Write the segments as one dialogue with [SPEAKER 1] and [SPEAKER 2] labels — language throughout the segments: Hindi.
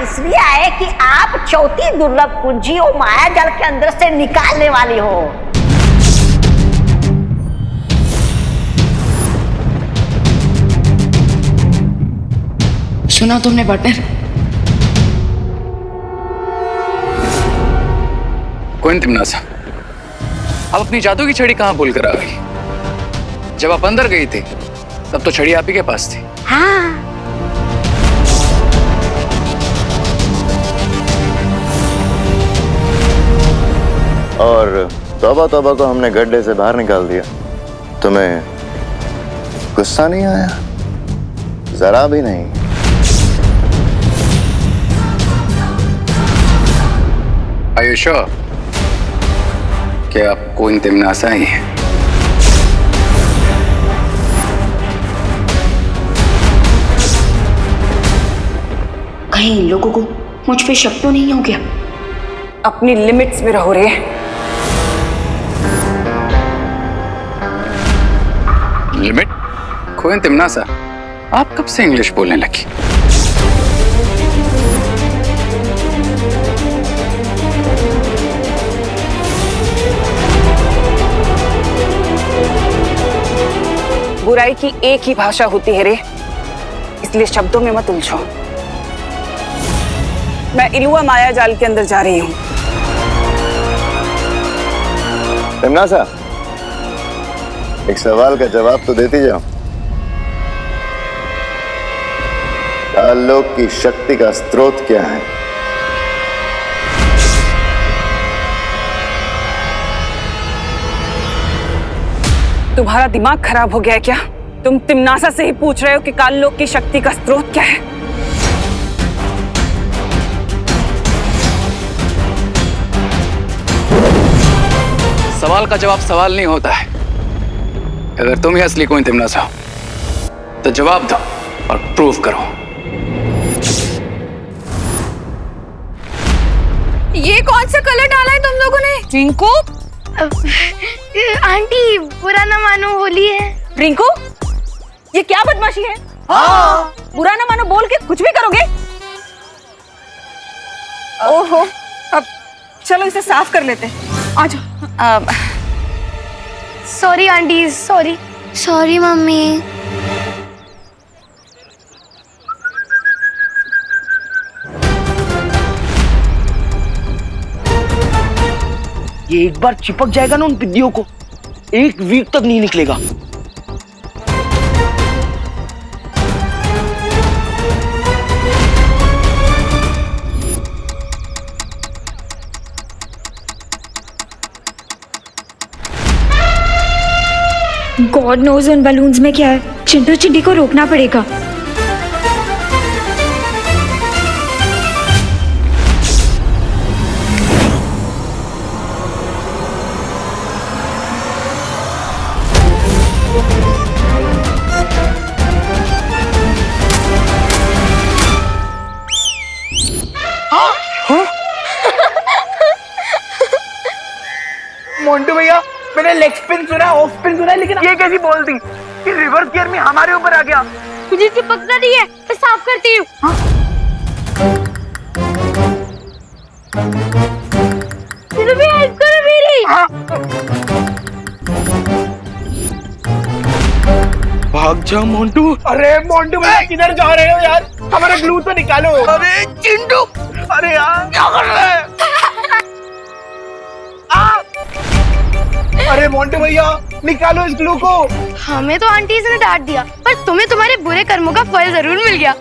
[SPEAKER 1] इसलिए आए कि आप चौथी दुर्लभ कुंजी और माया जाल के अंदर से निकालने वाली हो।
[SPEAKER 2] सुना तुमने पार्टनर?
[SPEAKER 3] कोई तिमनासा, आप अपनी जादू की छड़ी कहाँ भूल कर आ गई? जब आप अंदर गई थी तब तो छड़ी आप ही के पास थी।
[SPEAKER 1] हाँ।
[SPEAKER 4] और तौबा तौबा को हमने गड्ढे से बाहर निकाल दिया। तुम्हें गुस्सा नहीं आया? जरा भी नहीं।
[SPEAKER 3] Are you sure कि आप कोई तिमनासा ही है?
[SPEAKER 2] कहीं इन लोगों को मुझ पे शक तो नहीं हो गया?
[SPEAKER 5] अपनी लिमिट्स में रहो रे।
[SPEAKER 3] लिमिट? कोई तिमनासा, आप कब से इंग्लिश बोलने लगी?
[SPEAKER 5] बुराई की एक ही भाषा होती है रे, इसलिए शब्दों में मत उलझो। मैं इलुआ माया जाल के अंदर जा रही हूँ।
[SPEAKER 4] तिमनासा, एक सवाल का जवाब तो देती जाओ। आलोक की शक्ति का स्रोत क्या है?
[SPEAKER 5] तुम्हारा दिमाग खराब हो गया है क्या? तुम तिमनासा से ही पूछ रहे हो कि काललोक की शक्ति का स्रोत क्या है?
[SPEAKER 3] सवाल का जवाब सवाल नहीं होता है। अगर तुम ही असली कोई तिमनासा हो तो जवाब दो और प्रूव करो।
[SPEAKER 6] ये कौन सा कलर डाला है तुम लोगों ने? रिंकू,
[SPEAKER 7] आंटी बुरा ना मानो, होली है।
[SPEAKER 5] रिंकू, ये क्या बदमाशी है? बुरा ना मानो बोल के कुछ भी करोगे? ओहो, अब चलो इसे साफ कर लेते हैं। आ जाओ।
[SPEAKER 7] Sorry aunty, sorry. Sorry mummy.
[SPEAKER 8] ये एक बार चिपक जाएगा ना उन पिद्दियों को, एक वीक तक नहीं निकलेगा।
[SPEAKER 6] गॉड नोज उन बलून्स में क्या है। चिंटू चिंटी को रोकना पड़ेगा।
[SPEAKER 8] मोंटू भैया, मैंने लेग स्पिन सुना, ऑफ स्पिन सुना, लेकिन ये कैसी बॉल थी कि रिवर्स गियर में हमारे ऊपर आ गया।
[SPEAKER 7] मुझे चिपकना नहीं है, मैं साफ करती हूँ। हेल्प करो मेरी।
[SPEAKER 8] भाग जा मोंटू। अरे मोंटू भैया, किधर जा रहे हो यार? हमारा ग्लू तो निकालो। अरे चिंटू, अरे यार क्या कर रहे हैं? अरे मोंटू भैया, निकालो इस ग्लू को।
[SPEAKER 7] हमें तो आंटी ने डांट दिया, पर तुम्हें तुम्हारे बुरे कर्मों का फल जरूर मिल गया।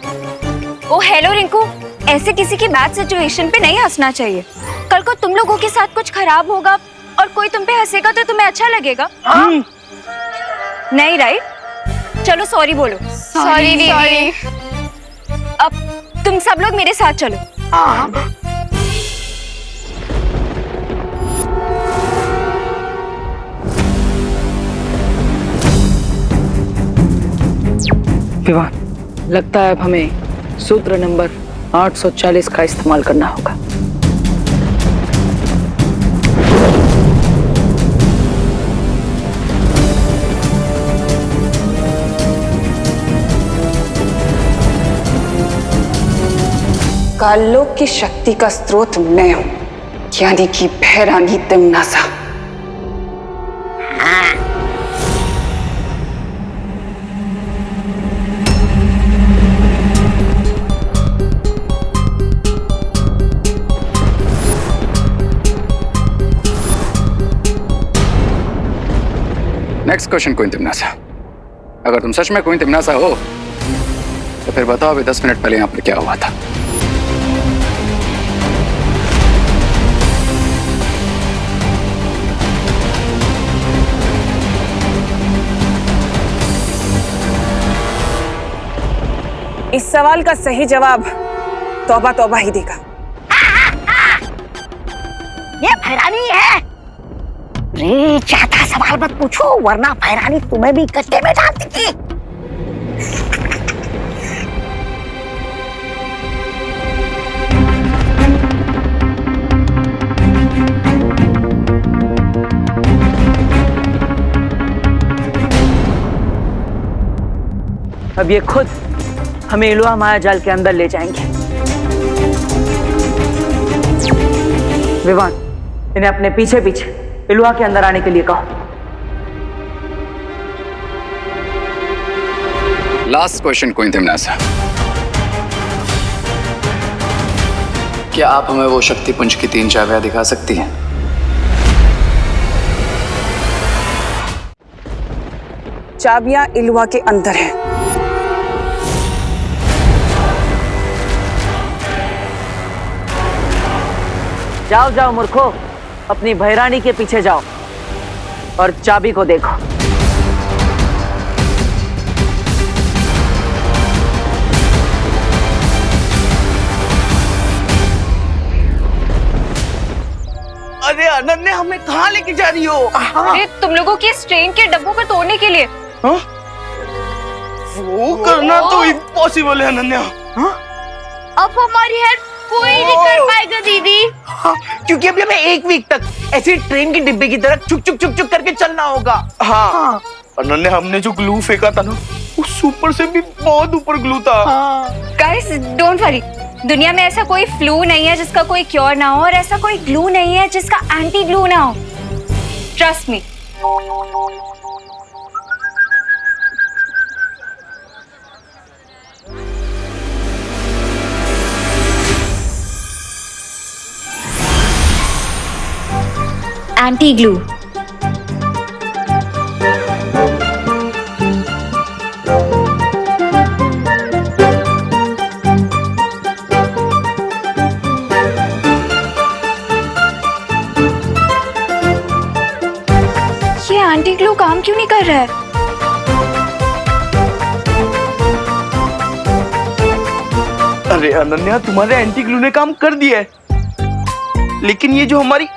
[SPEAKER 6] ओ हेलो रिंकू, ऐसे किसी की बैड सिचुएशन पे नहीं हंसना चाहिए। कल को तुम लोगों के साथ कुछ खराब होगा और कोई तुम पे हंसेगा तो तुम्हें अच्छा लगेगा? नहीं राइट? चलो सॉरी बोलो।
[SPEAKER 7] सॉरी दीदी।
[SPEAKER 6] अब तुम सब लोग मेरे साथ चलो।
[SPEAKER 5] विवाह, लगता है अब हमें सूत्र नंबर 840 का इस्तेमाल करना होगा। कालोक की शक्ति का स्रोत मैं हूं, यानी कि भैरानी तिमनासा।
[SPEAKER 3] नेक्स्ट क्वेश्चन क्वीन तिमनासा, अगर तुम सच में क्वीन तिमनासा हो तो फिर बताओ अभी 10 मिनट पहले यहां पर क्या हुआ था।
[SPEAKER 5] इस सवाल का सही जवाब तौबा तौबा ही देगा।
[SPEAKER 1] ये भैरानी है। रे ज्यादा सवाल मत पूछो वरना भैरानी तुम्हें भी गड्ढे में डाल देगी।
[SPEAKER 9] अब ये खुद हमें इलुआ माया जाल के अंदर ले जाएंगे। विवान, इन्हें अपने पीछे पीछे इलुआ के अंदर आने के लिए कहो।
[SPEAKER 3] लास्ट क्वेश्चन क्वीन तिमनासा, क्या आप हमें वो शक्ति पुंज की 3 चाबियां दिखा सकती हैं?
[SPEAKER 5] चाबियां इलुआ के अंदर हैं।
[SPEAKER 9] जाओ जाओ मूर्खो, अपनी भैरानी के पीछे जाओ और चाबी को देखो।
[SPEAKER 8] अरे अनन्या, हमें कहाँ लेके जा रही हो?
[SPEAKER 6] अरे तुम लोगों की इस ट्रेन के डब्बों को तोड़ने के लिए।
[SPEAKER 8] हाँ? वो करना तो इम्पॉसिबल है अनन्या। हाँ?
[SPEAKER 7] अब हमारी हेल्प कोई नहीं कर पाएगा दीदी।
[SPEAKER 8] हाँ, क्योंकि अभी हमें 1 वीक तक ऐसी ट्रेन के डिब्बे की तरह चुक चुक चुक चुक करके चलना होगा। हाँ। अनन्या, हमने जो ग्लू फेंका था ना, उस ऊपर से भी बहुत ऊपर ग्लू था।
[SPEAKER 6] गाइस डोंट वरी, दुनिया में ऐसा कोई फ्लू नहीं है जिसका कोई क्योर ना हो, और ऐसा कोई ग्लू नहीं है जिसका एंटी ग्लू ना हो। Trust me. Anti glue. ये एंटी ग्लू काम क्यों नहीं कर रहा है?
[SPEAKER 8] अरे अनन्या, तुम्हारे एंटी ग्लू ने काम कर दिया है, लेकिन ये जो हमारी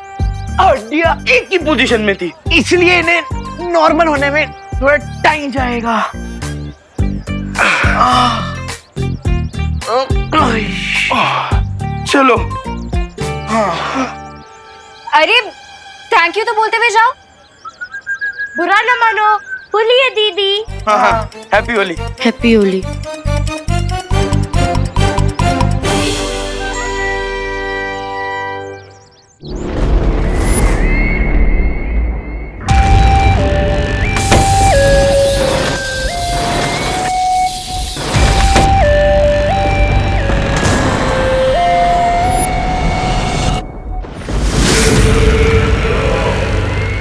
[SPEAKER 8] हड्डियां एक ही पोजीशन में थी, इसलिए इन्हें नॉर्मल होने में थोड़ा टाइम जाएगा। चलो।
[SPEAKER 6] अरे थैंक यू तो बोलते हुए जाओ।
[SPEAKER 7] बुरा न मानो, होली है दीदी।
[SPEAKER 8] हाँ, हैप्पी होली।
[SPEAKER 7] हैप्पी होली।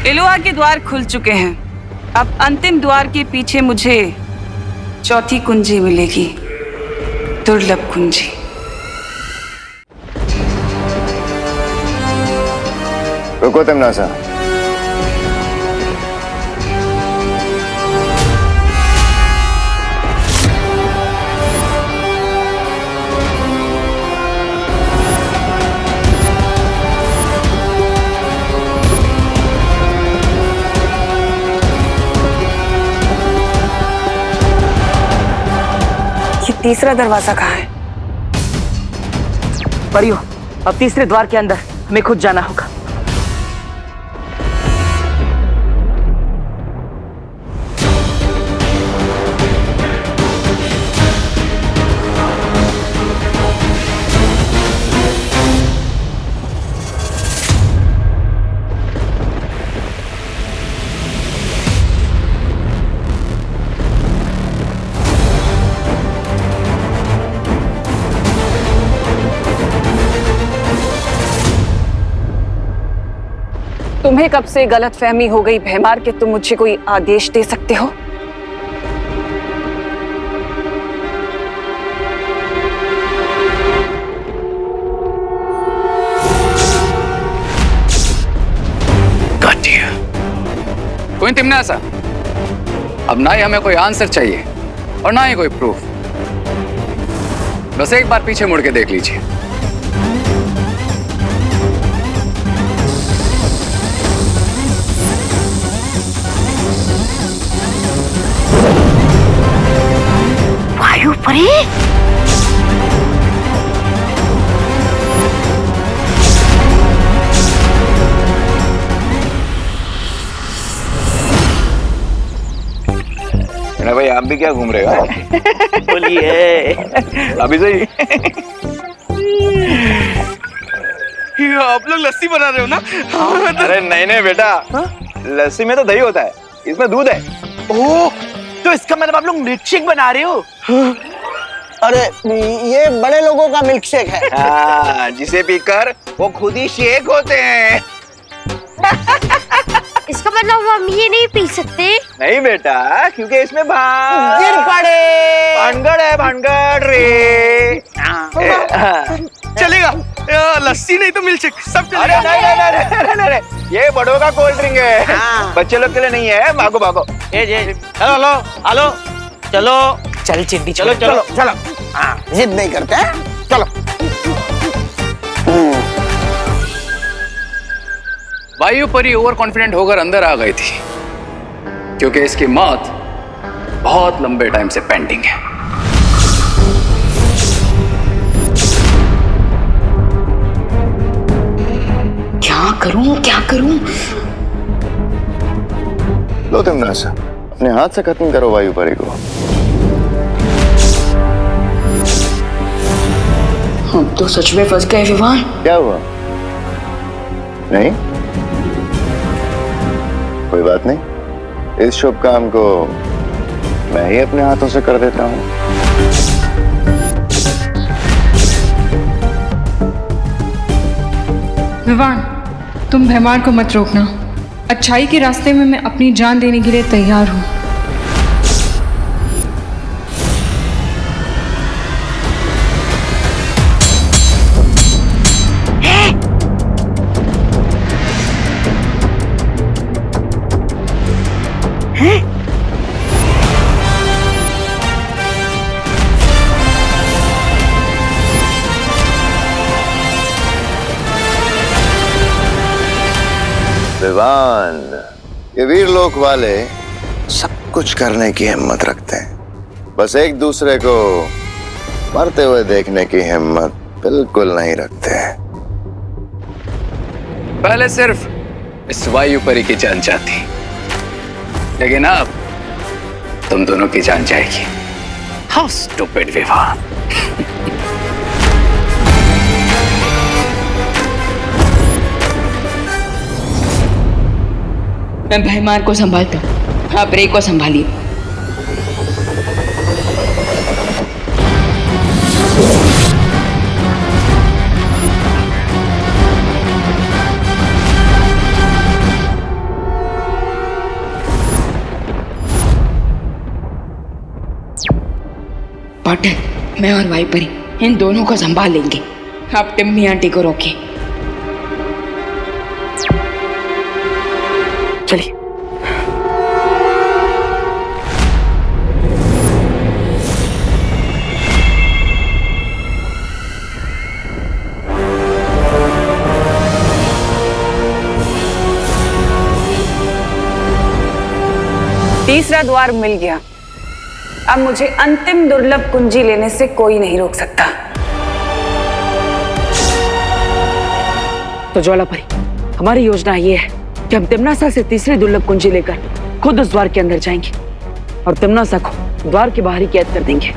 [SPEAKER 5] इलुआ के द्वार खुल चुके हैं। अब अंतिम द्वार के पीछे मुझे चौथी कुंजी मिलेगी, दुर्लभ कुंजी।
[SPEAKER 4] रुको तिमनासा,
[SPEAKER 5] तीसरा दरवाजा कहाँ है?
[SPEAKER 9] परियो, अब तीसरे द्वार के अंदर हमें खुद जाना होगा।
[SPEAKER 5] तुम्हें कब से गलतफहमी हो गई भैमार कि तुम मुझे कोई आदेश दे सकते हो?
[SPEAKER 3] कोई तिमनासा, अब ना ही हमें कोई आंसर चाहिए और ना ही कोई प्रूफ। बस एक बार पीछे मुड़ के देख लीजिए।
[SPEAKER 1] वायु परी,
[SPEAKER 4] भाई आप भी क्या घूम रहे हो?
[SPEAKER 8] बोलिए।
[SPEAKER 4] अभी सही।
[SPEAKER 8] आप लोग लस्सी बना रहे हो ना?
[SPEAKER 4] अरे नहीं नहीं बेटा, लस्सी में तो दही होता है, इसमें दूध है।
[SPEAKER 8] ओह, तो इसका मतलब आप लोग मिल्क शेक बना रहे हो?
[SPEAKER 10] अरे ये बड़े लोगों का मिल्क शेक है।
[SPEAKER 4] हाँ, जिसे पीकर वो खुद ही शेक होते हैं।
[SPEAKER 7] इसका मतलब हम ये नहीं पी सकते?
[SPEAKER 4] नहीं बेटा, क्योंकि इसमें
[SPEAKER 10] गिर पड़े।
[SPEAKER 4] भानगड़ है, भानगड़ रे।
[SPEAKER 8] चलेगा, लस्सी नहीं तो मिल्क शेक सब
[SPEAKER 4] अरे
[SPEAKER 8] चलेगा।
[SPEAKER 4] नहीं, ये बड़ों का कोल्ड ड्रिंक है, बच्चे लोग के लिए नहीं है। भागो भागो।
[SPEAKER 8] हेलो, हेलो, चलो,
[SPEAKER 10] चल चिंटी,
[SPEAKER 8] चलो, चलो, चलो।
[SPEAKER 10] हाँ, जिद नहीं करते हैं, चलो।
[SPEAKER 3] वायु परी ओवर कॉन्फिडेंट होकर अंदर आ गई थी, क्योंकि इसकी मौत बहुत लंबे टाइम से पेंडिंग है।
[SPEAKER 2] क्या करूं, क्या करूं?
[SPEAKER 4] लो तिमनासा, अपने हाथ से खत्म करो वायु परी को।
[SPEAKER 2] हम तो सच में फंस गए विवान।
[SPEAKER 4] क्या हुआ? नहीं, कोई बात नहीं, इस शुभ काम को मैं ही अपने हाथों से कर देता हूँ।
[SPEAKER 11] विवान, तुम भैमार को मत रोकना। अच्छाई के रास्ते में मैं अपनी जान देने के लिए तैयार हूँ।
[SPEAKER 4] विवान, ये वीर लोक वाले सब कुछ करने की हिम्मत रखते हैं, बस एक दूसरे को मरते हुए देखने की हिम्मत बिल्कुल नहीं रखते।
[SPEAKER 3] पहले सिर्फ इस वायु परी की जान जाती, लेकिन अब तुम दोनों की जान जाएगी। How stupid Vivaan.
[SPEAKER 2] मैं भैमार को संभालता हूँ, आप रे को संभालिए। पाटिल, मैं और वायु परी इन दोनों को संभाल लेंगे। आप टिम्मी आंटी को रोकिए। चलिए।
[SPEAKER 5] तीसरा द्वार मिल गया। अब मुझे अंतिम दुर्लभ कुंजी लेने से कोई नहीं रोक सकता।
[SPEAKER 9] तो ज्वाला परी, हमारी योजना ये है कि हम तिमनासा से तीसरी दुर्लभ कुंजी लेकर खुद उस द्वार के अंदर जाएंगे और तिमनासा को द्वार के बाहर ही कैद कर देंगे।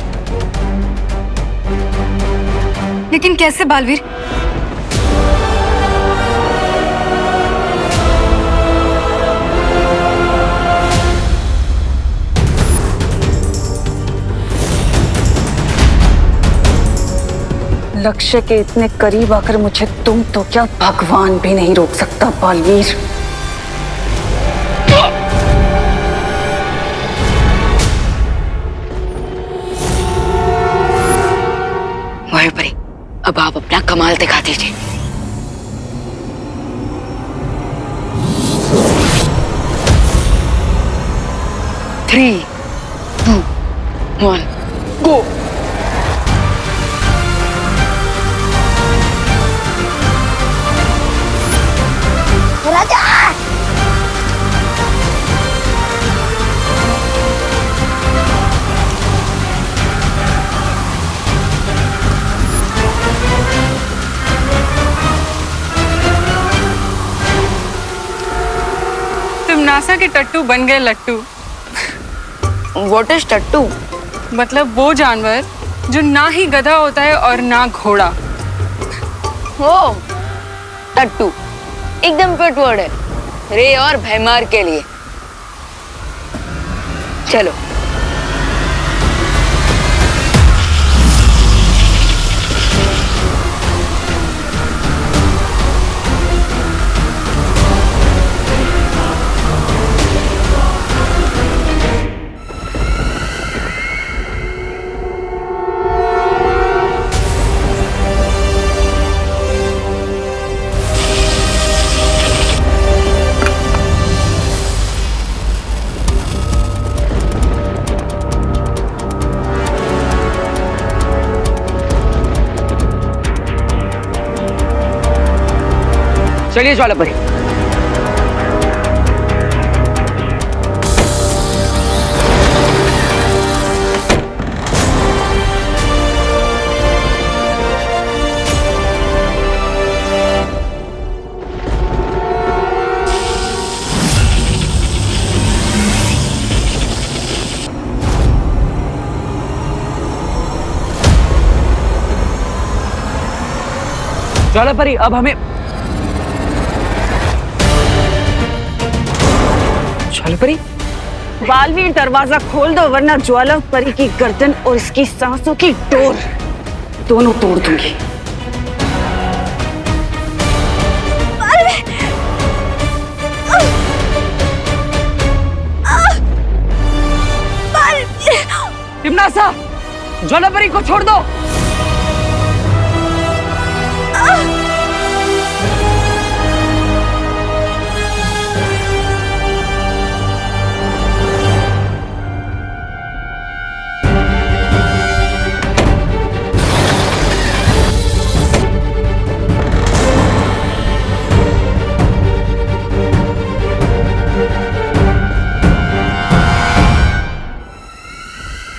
[SPEAKER 11] लेकिन कैसे बालवीर?
[SPEAKER 5] लक्ष्य के इतने करीब आकर मुझे तुम तो क्या भगवान भी नहीं रोक सकता बालवीर।
[SPEAKER 2] अब आप अपना कमाल दिखा दीजिए। Three, two, one, go.
[SPEAKER 1] राजा
[SPEAKER 5] तुम नासा के टट्टू बन गए लट्टू।
[SPEAKER 2] व्हाट इज टट्टू?
[SPEAKER 5] मतलब वो जानवर जो ना ही गधा होता है और ना घोड़ा।
[SPEAKER 2] ओ, टट्टू एकदम फिट वर्ड है रे और भैमार के लिए। चलो।
[SPEAKER 9] चलिए ज्वालापरी। ज्वालापरी अब हमें ज्वालापरी बालवीर दरवाजा खोल दो वरना ज्वालापरी की गर्दन और इसकी सांसों की डोर दोनों तोड़ दूंगी। टिमनासा ज्वालापरी को छोड़ दो।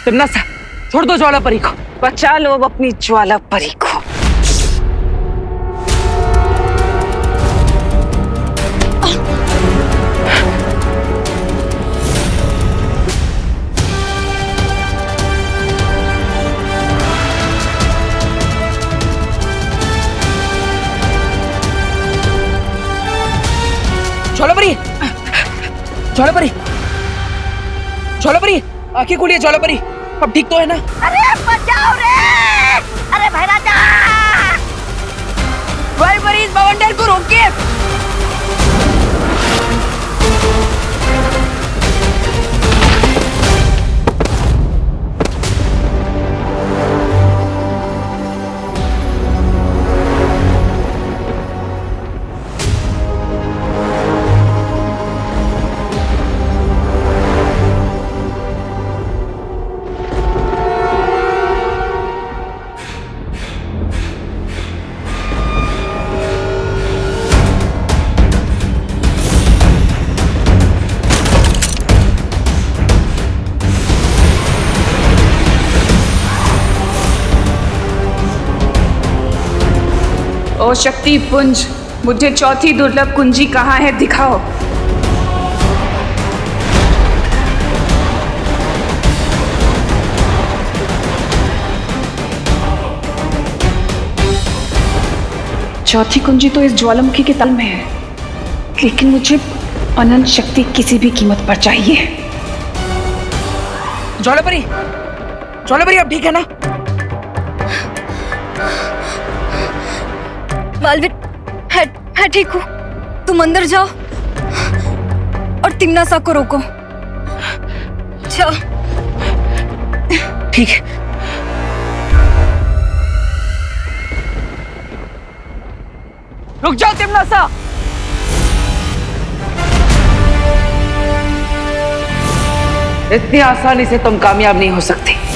[SPEAKER 9] टिमनासा छोड़ दो ज्वालापरी को। बचा लो अब अपनी ज्वालापरी को। ज्वालापरी ज्वालापरी ज्वालापरी आंखें खोलिए ज्वालापरी। अब ठीक तो है ना?
[SPEAKER 1] अरे बचाओ रे! अरे भाई राजा
[SPEAKER 2] ज्वालापरी इस बवंडर को रोकिए।
[SPEAKER 5] ओ शक्ति पुंज, मुझे चौथी दुर्लभ कुंजी कहाँ है दिखाओ। चौथी कुंजी तो इस ज्वालामुखी के तल में है, लेकिन मुझे अनंत शक्ति किसी भी कीमत पर चाहिए।
[SPEAKER 9] ज्वालापरी ज्वालापरी अब ठीक है ना?
[SPEAKER 6] बालवीर है ठीक हूँ। तुम अंदर जाओ और तिमनासा को रोको। जाओ।
[SPEAKER 9] ठीक है। रुक जाओ तिमनासा। इतनी आसानी से तुम कामयाब नहीं हो सकते।